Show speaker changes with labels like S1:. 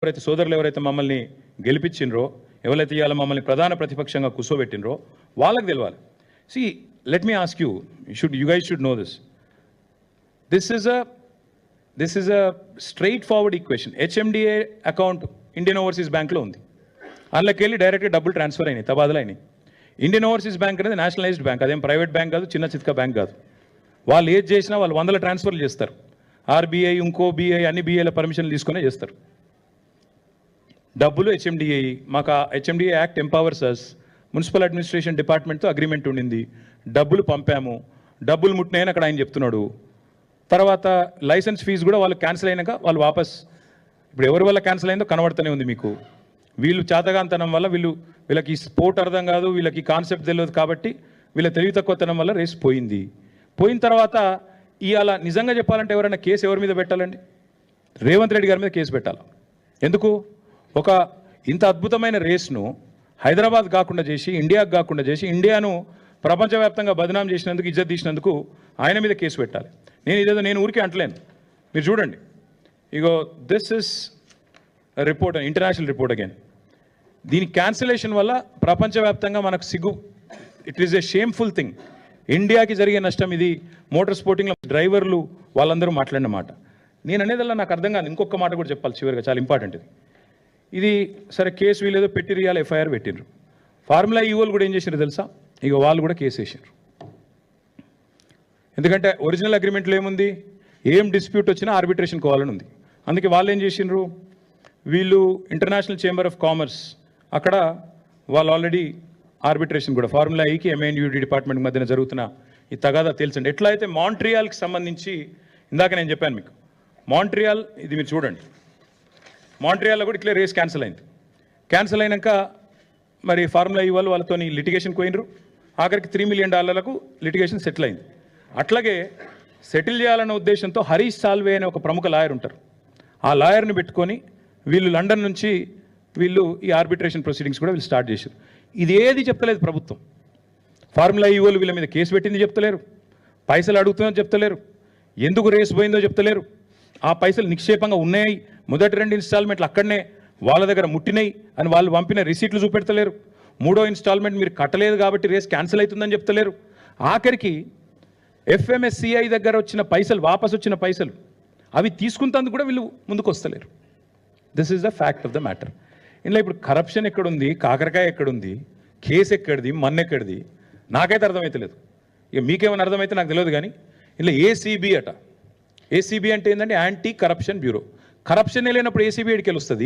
S1: ఎవరైతే సోదరులు ఎవరైతే మమ్మల్ని గెలిపించినరో, ఎవరైతే ఇవాళ మమ్మల్ని ప్రధాన ప్రతిపక్షంగా కూర్చోబెట్టినరో వాళ్ళకి తెలియాలి. See, let me ask you, you guys should know this. This is a straightforward equation. HMDA account Indian overseas బ్యాంక్లో ఉంది. అందులోకి వెళ్ళి డైరెక్ట్గా డబ్బులు ట్రాన్స్ఫర్ అయినాయి, తబాదలు అయినాయి. ఇండియన్ ఓవర్సీస్ బ్యాంక్ అనేది నేషనలైజ్డ్ బ్యాంక్, అదేం ప్రైవేట్ బ్యాంక్ కాదు, చిన్న చిత్కా బ్యాంక్ కాదు. వాళ్ళు ఏది చేసినా వాళ్ళు వందల ట్రాన్స్ఫర్లు చేస్తారు. ఆర్బీఐ, ఇంకో బీఐ, అన్ని బీఐల పర్మిషన్లు తీసుకునే చేస్తారు. డబ్బులు హెచ్ఎండిఏ, మాకు ఆ హెచ్ఎండిఏ యాక్ట్ ఎంపవర్స్ అస్. మున్సిపల్ అడ్మినిస్ట్రేషన్ డిపార్ట్మెంట్తో అగ్రిమెంట్ ఉండింది, డబ్బులు పంపాము, డబ్బులు ముట్టినాయని అక్కడ ఆయన చెప్తున్నాడు. తర్వాత లైసెన్స్ ఫీజు కూడా వాళ్ళు క్యాన్సిల్ అయినాక వాళ్ళు వాపస్, ఇప్పుడు ఎవరి వల్ల క్యాన్సిల్ అయిందో కనబడుతూనే ఉంది మీకు. వీళ్ళు చేతగాంతనం వల్ల వీళ్ళకి స్పోర్ట్ అర్థం కాదు, వీళ్ళకి కాన్సెప్ట్ తెలియదు కాబట్టి వీళ్ళ తెలివి తక్కువతనం వల్ల రేస్ పోయింది. పోయిన తర్వాత ఇవాళ నిజంగా చెప్పాలంటే ఎవరైనా కేసు ఎవరి మీద పెట్టాలండి? రేవంత్ రెడ్డి గారి మీద కేసు పెట్టాలి. ఎందుకు? ఒక ఇంత అద్భుతమైన రేస్ను హైదరాబాద్ కాకుండా చేసి, ఇండియాకు కాకుండా చేసి, ఇండియాను ప్రపంచవ్యాప్తంగా బదనాం చేసినందుకు, ఇజ్జత్ తీసినందుకు ఆయన మీద కేసు పెట్టాలి. నేను ఊరికే అంటలేను, మీరు చూడండి. ఇగో this is report, international report again. దీని క్యాన్సిలేషన్ వల్ల ప్రపంచవ్యాప్తంగా మనకు సిగ్గు. It is a shameful thing. ఇండియాకి జరిగే నష్టం ఇది. మోటార్ స్పోర్టింగ్లో డ్రైవర్లు వాళ్ళందరూ మాట్లాడిన మాట. నేను అనేదల్లా నాకు అర్థం కాదు. ఇంకొక మాట కూడా చెప్పాలి చివరిగా, చాలా ఇంపార్టెంట్ ఇది. సరే, కేసు వీలేదో పెట్టి రియాల్ ఎఫ్ఐఆర్ పెట్టిండ్రు. ఫార్ములా ఈవోలు కూడా ఏం చేసినారు తెలుసా? ఇక వాళ్ళు కూడా కేసు వేసారు. ఎందుకంటే ఒరిజినల్ అగ్రిమెంట్లో ఏముంది? ఏం డిస్ప్యూట్ వచ్చినా ఆర్బిట్రేషన్ కోవాలని ఉంది. అందుకే వాళ్ళు ఏం చేసిండ్రు, వీళ్ళు ఇంటర్నేషనల్ చేంబర్ ఆఫ్ కామర్స్, అక్కడ వాళ్ళు ఆల్రెడీ ఆర్బిట్రేషన్ కూడా ఫార్ములా ఈకి ఎంఐఎన్యూడి డిపార్ట్మెంట్ మధ్యన జరుగుతున్న ఈ తగాదా తెలుసండి. ఎట్లా అయితే మాంట్రియాల్కి సంబంధించి ఇందాక నేను చెప్పాను మీకు, మాంట్రియాల్ ఇది మీరు చూడండి. మాంట్రియాల్లో కూడా ఇట్లే రేస్ క్యాన్సిల్ అయింది. క్యాన్సిల్ అయినాక మరి ఫార్ములా ఈ వాళ్ళతో లిటిగేషన్ పోయినరు. ఆఖరికి $3 మిలియన్ లిటిగేషన్ సెటిల్ అయింది. అట్లాగే సెటిల్ చేయాలన్న ఉద్దేశంతో హరీష్ సాల్వే అనే ఒక ప్రముఖ లాయర్ ఉంటారు. ఆ లాయర్ని పెట్టుకొని వీళ్ళు లండన్ నుంచి వీళ్ళు ఈ ఆర్బిట్రేషన్ ప్రొసీడింగ్స్ కూడా వీళ్ళు స్టార్ట్ చేశారు. ఇది ఏది చెప్తలేదు ప్రభుత్వం. ఫార్ములా ఈ వాళ్ళు వీళ్ళ మీద కేసు పెట్టింది చెప్తలేరు, పైసలు అడుగుతుందో చెప్తలేరు, ఎందుకు రేసు పోయిందో చెప్తలేరు, ఆ పైసలు నిక్షేపంగా ఉన్నాయి, మొదటి 2 ఇన్స్టాల్మెంట్లు అక్కడనే వాళ్ళ దగ్గర ముట్టినాయి అని వాళ్ళు పంపిన రిసీట్లు చూపెడతలేరు. 3వ ఇన్స్టాల్మెంట్ మీరు కట్టలేదు కాబట్టి రేస్ క్యాన్సిల్ అవుతుందని చెప్తలేరు. ఆఖరికి ఎఫ్ఎంఎస్సిఐ దగ్గర వచ్చిన పైసలు, వాపసు వచ్చిన పైసలు అవి తీసుకుంటందుకు కూడా వీళ్ళు ముందుకు వస్తలేరు. This is the fact of the matter. ఇందులో ఇప్పుడు కరప్షన్ ఎక్కడుంది, కాకరకాయ ఎక్కడుంది, కేసు ఎక్కడిది, మన్నెక్కడిది నాకైతే అర్థమవుతలేదు. ఇక మీకేమైనా అర్థమైతే నాకు తెలియదు. కానీ ఇందులో ఏసీబీ అట. ఏసీబీ అంటే ఏంటంటే యాంటీ కరప్షన్ బ్యూరో. కరప్షన్ లేనప్పుడు ఏసీబీ ఎడికి వస్తుంది?